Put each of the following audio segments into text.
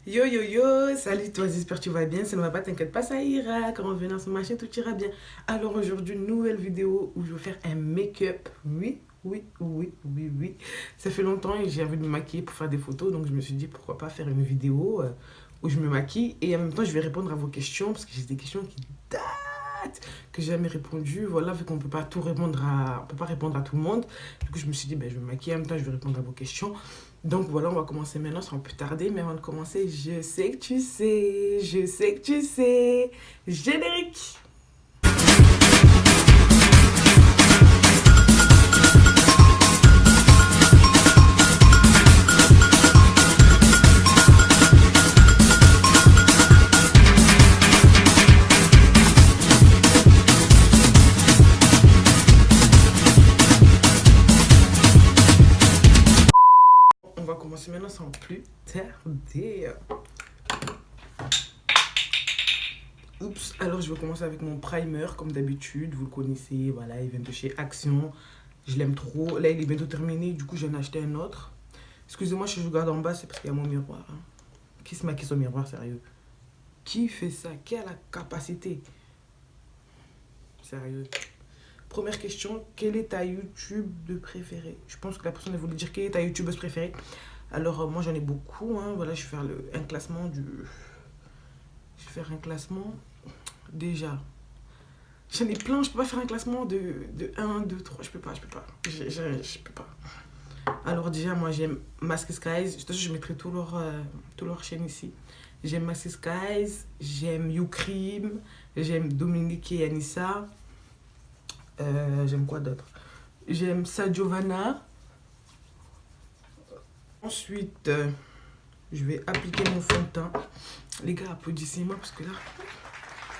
Yo yo yo, salut toi, j'espère que tu vas bien, ça ne va pas, t'inquiète pas, ça ira, quand on vient sur ma chaîne, tout ira bien. Alors aujourd'hui, une nouvelle vidéo où je vais faire un make-up, oui. Ça fait longtemps et j'ai envie de me maquiller pour faire des photos, donc je me suis dit pourquoi pas faire une vidéo où je me maquille et en même temps je vais répondre à vos questions, parce que j'ai des questions qui datent, que j'ai jamais répondu, voilà, vu qu'on peut pas tout répondre on peut pas répondre à tout le monde, du coup je me suis dit, ben, je vais me maquiller, en même temps je vais répondre à vos questions. Donc voilà, on va commencer maintenant sans plus tarder. Mais avant de commencer, je sais que tu sais, je sais que tu sais. Générique. On va commencer maintenant sans plus tarder. Oups, alors je vais commencer avec mon primer, comme d'habitude. Vous le connaissez, voilà, il vient de chez Action. Je l'aime trop. Là, il est bientôt terminé, du coup, j'en ai acheté un autre. Excusez-moi, si je regarde en bas, c'est parce qu'il y a mon miroir, hein. Qui se maquille son miroir, sérieux? Qui fait ça? Qui a la capacité? Sérieux. Première question, quelle est ta YouTube de préférée? Je pense que la personne elle voulait dire quelle est ta YouTubeuse préférée. Alors moi j'en ai beaucoup, hein. Voilà, je vais faire un classement du... Je vais faire un classement déjà. J'en ai plein, je peux pas faire un classement de 1, 2, 3, je peux pas. Je peux pas. Alors déjà, moi j'aime Mask Skies, de toute façon je mettrai tout leur chaîne ici. J'aime Mask Skies, j'aime YouCream, j'aime Dominique et Anissa. J'aime quoi d'autre? J'aime Giovanna. Ensuite, je vais appliquer mon fond de teint. Les gars, applaudissez-moi parce que là,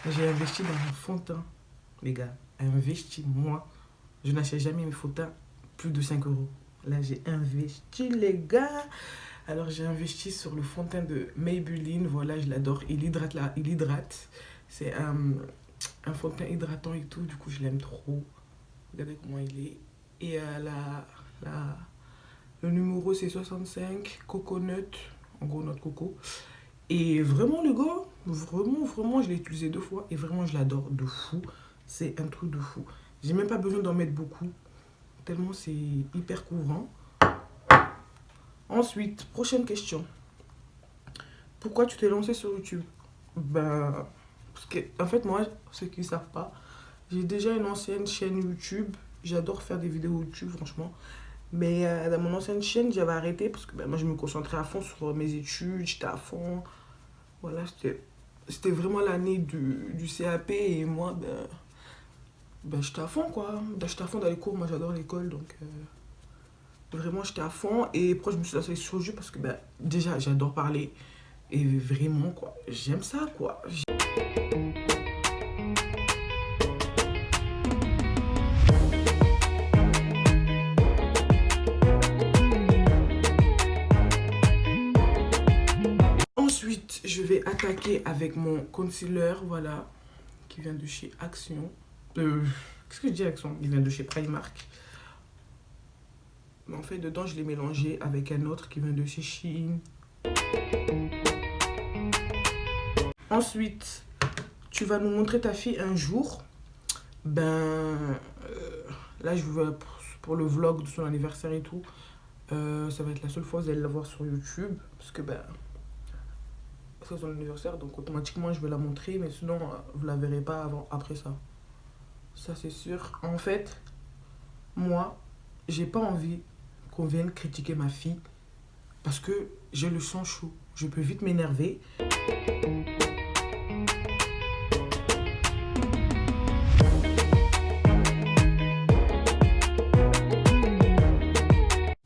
j'ai investi dans mon fond de teint. Les gars, investi, moi. Je n'achète jamais mes fonds de teint plus de 5 euros. Là, j'ai investi, les gars. Alors, j'ai investi sur le fond de teint de Maybelline. Voilà, je l'adore. Il hydrate là, il hydrate. C'est un fond de teint hydratant et tout. Du coup, je l'aime trop. Regardez comment il est. Et le numéro, c'est 65. Coconut. En gros, notre coco. Et vraiment, le gars, vraiment, je l'ai utilisé 2 fois. Et vraiment, je l'adore de fou. C'est un truc de fou. J'ai même pas besoin d'en mettre beaucoup. Tellement c'est hyper couvrant. Ensuite, prochaine question. Pourquoi tu t'es lancé sur YouTube? Ben, parce que, en fait, moi, ceux qui ne savent pas, j'ai déjà une ancienne chaîne YouTube. J'adore faire des vidéos YouTube, franchement. Mais dans mon ancienne chaîne, j'avais arrêté parce que ben, moi, je me concentrais à fond sur mes études. J'étais à fond. Voilà, c'était vraiment l'année du CAP. Et moi, ben j'étais à fond, quoi. Ben, j'étais à fond dans les cours. Moi, j'adore l'école. Donc, vraiment, j'étais à fond. Et pourquoi je me suis lancée sur YouTube? Parce que ben, déjà, j'adore parler. Et vraiment, quoi, j'aime ça, quoi. Ensuite, je vais attaquer avec mon concealer, voilà, qui vient de chez Action. Qu'est-ce que je dis Action? Il vient de chez Primark. Mais en fait, dedans, je l'ai mélangé avec un autre qui vient de chez Shein. Ensuite, tu vas nous montrer ta fille un jour. Là, je veux pour le vlog de son anniversaire et tout. Ça va être la seule fois où vous allez la voir sur YouTube. Parce que, c'est son anniversaire, donc automatiquement, je vais la montrer. Mais sinon, vous la verrez pas après ça. Ça, c'est sûr. En fait, moi, j'ai pas envie qu'on vienne critiquer ma fille. Parce que j'ai le sang chaud. Je peux vite m'énerver.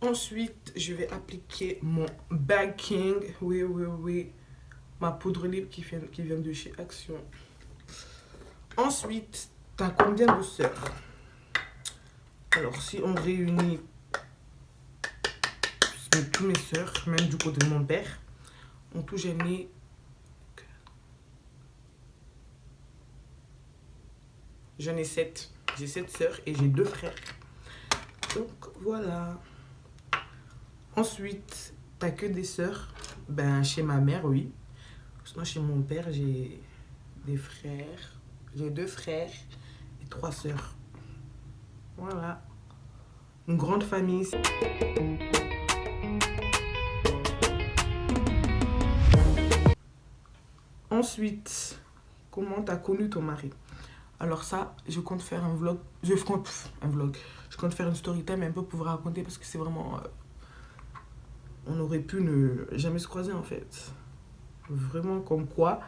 Ensuite, je vais appliquer mon backing. Oui. Ma poudre libre qui vient de chez Action. Ensuite, t'as combien de sœurs? Alors, si on réunit tous mes sœurs, même du côté de mon père, en tout, j'en ai 7. J'ai 7 sœurs et j'ai 2 frères. Donc, voilà. Ensuite, t'as que des sœurs. Ben, chez ma mère, oui. Sinon, chez mon père, j'ai des frères. J'ai 2 frères et 3 sœurs. Voilà. Une grande famille. Ensuite, comment t'as connu ton mari? Alors ça, je compte faire un vlog. Un vlog. Je compte faire une story time un peu pour vous raconter parce que c'est vraiment... on aurait pu ne jamais se croiser en fait. Vraiment comme quoi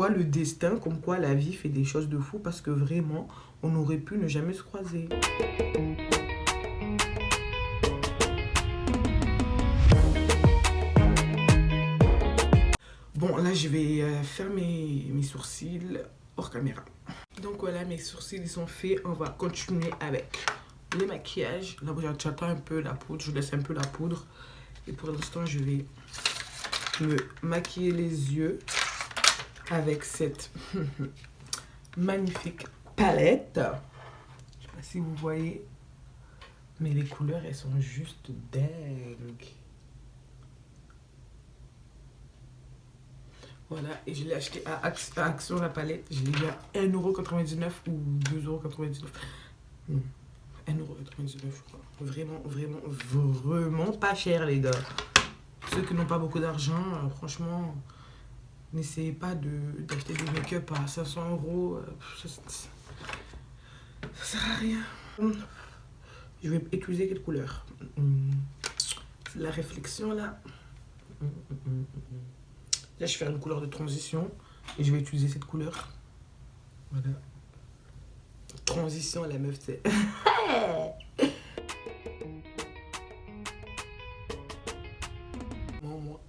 le destin, comme quoi la vie fait des choses de fou parce que vraiment, on aurait pu ne jamais se croiser. Bon, là, je vais faire mes sourcils hors caméra. Donc voilà, mes sourcils, ils sont faits. On va continuer avec le maquillage. Là, j'attends un peu la poudre. Je laisse un peu la poudre. Et pour l'instant, je vais me maquiller les yeux avec cette magnifique palette. Je sais pas si vous voyez, mais les couleurs, elles sont juste dingues. Voilà, et je l'ai acheté à Action la palette. Je l'ai eu à 1,99€ ou 2,99€. 1,99€, je crois. Vraiment, vraiment, vraiment pas cher, les gars. Ceux qui n'ont pas beaucoup d'argent, franchement, n'essayez pas d'acheter du make-up à 500€. Ça sert à rien. Je vais utiliser quelle couleur? La réflexion, là. Là, je vais faire une couleur de transition et je vais utiliser cette couleur. Voilà. Transition, la meuf, c'est... moi,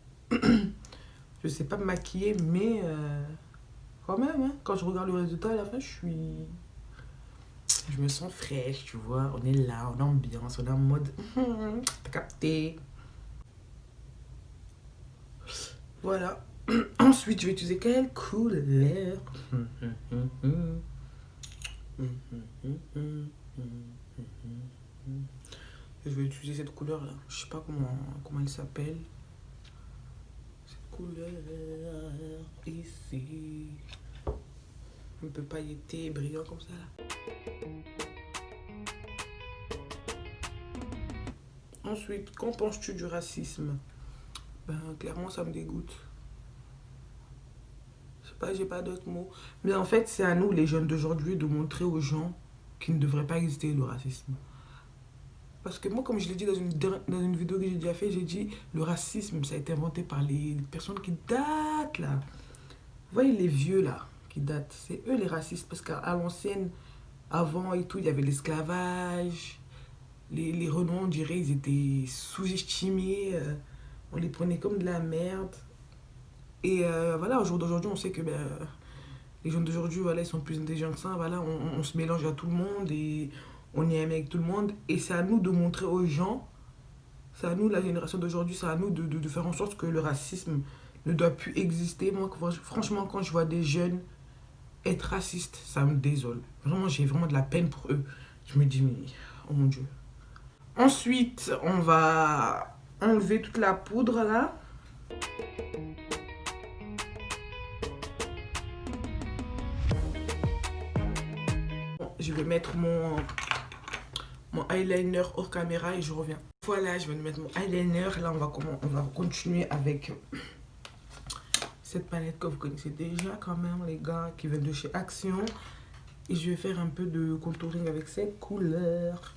je sais pas me maquiller, mais quand même, hein, quand je regarde le résultat à la fin, je me sens fraîche, tu vois. On est là, on est ambiance, on est en mode... T'as capté. Voilà. Ensuite, je vais utiliser quelle couleur? Je vais utiliser cette couleur là. Je sais pas comment elle s'appelle. Cette couleur ici. Un peu pailleté, brillant comme ça là. Ensuite, qu'en penses-tu du racisme? Ben, clairement, ça me dégoûte. Je sais pas, j'ai pas d'autres mots. Mais en fait, c'est à nous, les jeunes d'aujourd'hui, de montrer aux gens qu'il ne devrait pas exister le racisme. Parce que moi, comme je l'ai dit dans une vidéo que j'ai déjà fait, j'ai dit le racisme, ça a été inventé par les personnes qui datent là. Vous voyez les vieux là, qui datent, c'est eux les racistes. Parce qu'à l'ancienne, avant et tout, il y avait l'esclavage. Les Renois, on dirait, ils étaient sous-estimés. On les prenait comme de la merde. Et voilà, au jour d'aujourd'hui, on sait que les gens d'aujourd'hui, voilà, ils sont plus intelligents que ça. Voilà, on se mélange à tout le monde et on est aimé avec tout le monde. Et c'est à nous de montrer aux gens, c'est à nous, la génération d'aujourd'hui, c'est à nous de faire en sorte que le racisme ne doit plus exister. Moi, franchement, quand je vois des jeunes être racistes, ça me désole. Vraiment, j'ai vraiment de la peine pour eux. Je me dis, mais oh mon Dieu. Ensuite, on va enlever toute la poudre là. Je vais mettre mon eyeliner hors caméra et je reviens. Voilà, je vais mettre mon eyeliner. Là, on va continuer avec cette palette que vous connaissez déjà quand même, les gars, qui vient de chez Action. Et je vais faire un peu de contouring avec cette couleur.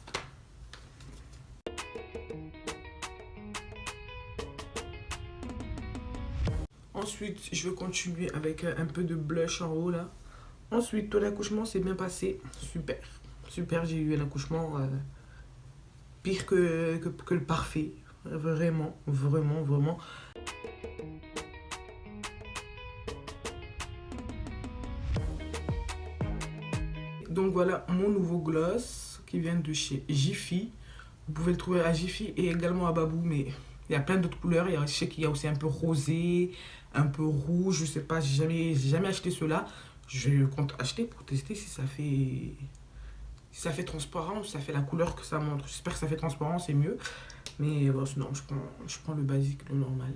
Ensuite, je vais continuer avec un peu de blush en haut là. Ensuite, ton accouchement s'est bien passé. Super. Super, j'ai eu un accouchement pire que le parfait. Vraiment, vraiment, vraiment. Donc voilà mon nouveau gloss qui vient de chez Jiffy. Vous pouvez le trouver à Jiffy et également à Babou, mais il y a plein d'autres couleurs. Je sais qu'il y a aussi un peu rosé, un peu rouge, je sais pas, j'ai jamais acheté ceux-là. Je compte acheter pour tester si ça fait transparent ou si ça fait la couleur que ça montre. J'espère que ça fait transparent, c'est mieux. Mais bon, sinon, je prends le basique, le normal.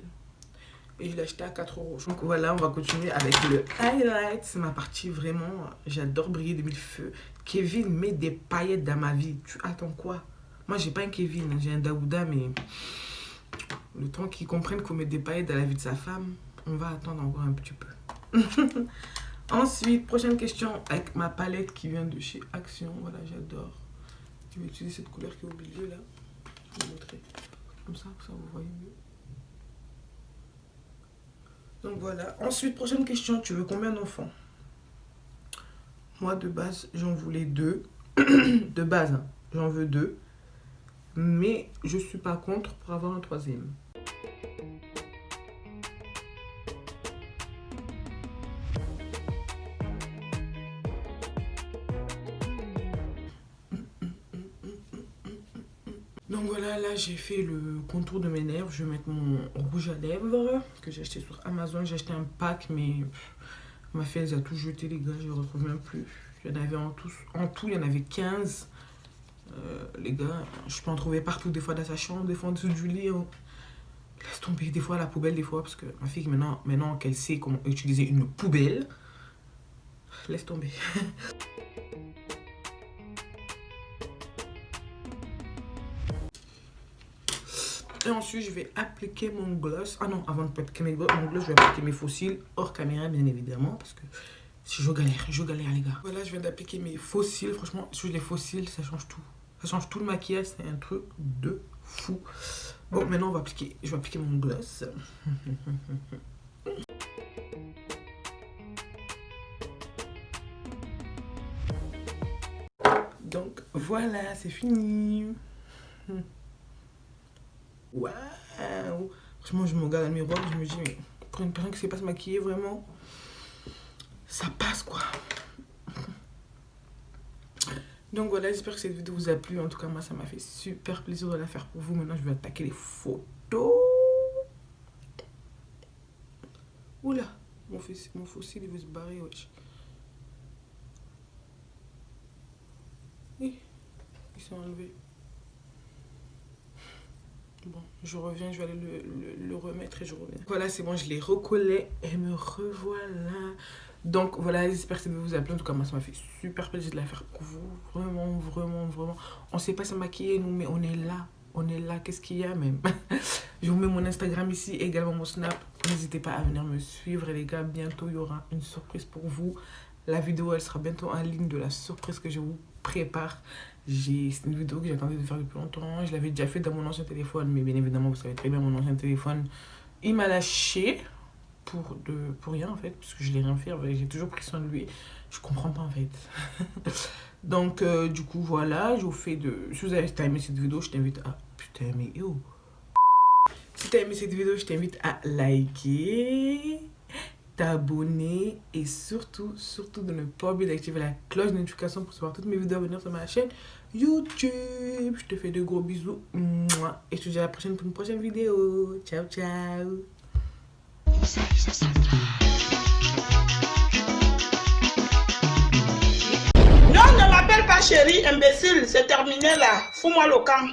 et je l'ai acheté à 4 euros. Donc voilà, on va continuer avec le highlight. C'est ma partie vraiment, j'adore briller de mille feux. Kevin met des paillettes dans ma vie. Tu attends quoi? Moi, j'ai pas un Kevin, j'ai un Daouda, mais le temps qu'il comprenne qu'on met des paillettes dans la vie de sa femme, on va attendre encore un petit peu. Ensuite, prochaine question avec ma palette qui vient de chez Action. Voilà, j'adore. Je vais utiliser cette couleur qui est au milieu là. Je vais vous montrer comme ça vous voyez mieux. Donc voilà. Ensuite, prochaine question. Tu veux combien d'enfants? Moi, de base, j'en voulais 2. De base, hein, j'en veux 2. Mais je suis pas contre pour avoir un 3e. Donc voilà, là j'ai fait le contour de mes lèvres. Je vais mettre mon rouge à lèvres que j'ai acheté sur Amazon. J'ai acheté un pack, mais ma fille elle a tout jeté, les gars. Je ne retrouve même plus. Il y en avait en tout, il y en avait 15. Les gars, je peux en trouver partout. Des fois dans sa chambre, des fois en dessous du lit. Laisse tomber, des fois à la poubelle, des fois. Parce que ma fille, maintenant qu'elle sait comment utiliser une poubelle, laisse tomber. Et ensuite, je vais appliquer mon gloss. Ah non, avant de appliquer mon gloss, je vais appliquer mes faux cils hors caméra, bien évidemment. Parce que si je galère, les gars. Voilà, je viens d'appliquer mes faux cils. Franchement, sur les faux cils, ça change tout. Ça change tout le maquillage, c'est un truc de fou. Bon, maintenant, je vais appliquer mon gloss. Donc, voilà, c'est fini. Waouh! Franchement, je me regarde dans le miroir et je me dis, mais pour une personne qui ne sait pas se maquiller, vraiment, ça passe quoi. Donc voilà, j'espère que cette vidéo vous a plu. En tout cas, moi, ça m'a fait super plaisir de la faire pour vous. Maintenant, je vais attaquer les photos. Oula, mon fossile, il veut se barrer, wesh. Ils sont enlevés. Bon, je reviens, je vais aller le remettre et je reviens. Voilà, c'est bon, je l'ai recollé et me revoilà. Donc voilà, j'espère que ça vous a plu. En tout cas, moi, ça m'a fait super plaisir de la faire pour vous. Vraiment, vraiment, vraiment. On ne sait pas se maquiller, nous, mais on est là. On est là. Qu'est-ce qu'il y a même? Je vous mets mon Instagram ici, également mon Snap. N'hésitez pas à venir me suivre, les gars. Bientôt, il y aura une surprise pour vous. La vidéo, elle sera bientôt en ligne de la surprise que je vous prépare. C'est une vidéo que j'attendais de faire depuis longtemps. Je l'avais déjà fait dans mon ancien téléphone, mais bien évidemment, vous savez très bien, mon ancien téléphone, il m'a lâché pour rien en fait, parce que je n'ai rien fait. J'ai toujours pris soin de lui. Je comprends pas en fait. Donc, du coup, voilà, je vous fais de. Si vous avez aimé cette vidéo, je t'invite à. Putain, mais yo! Si tu as aimé cette vidéo, je t'invite à liker, t'abonner et surtout de ne pas oublier d'activer la cloche de notification pour recevoir toutes mes vidéos à venir sur ma chaîne YouTube. Je te fais de gros bisous. Et je te dis à la prochaine pour une prochaine vidéo. Ciao, ciao. Non, ne m'appelle pas chérie, imbécile. C'est terminé là. Fous-moi le camp.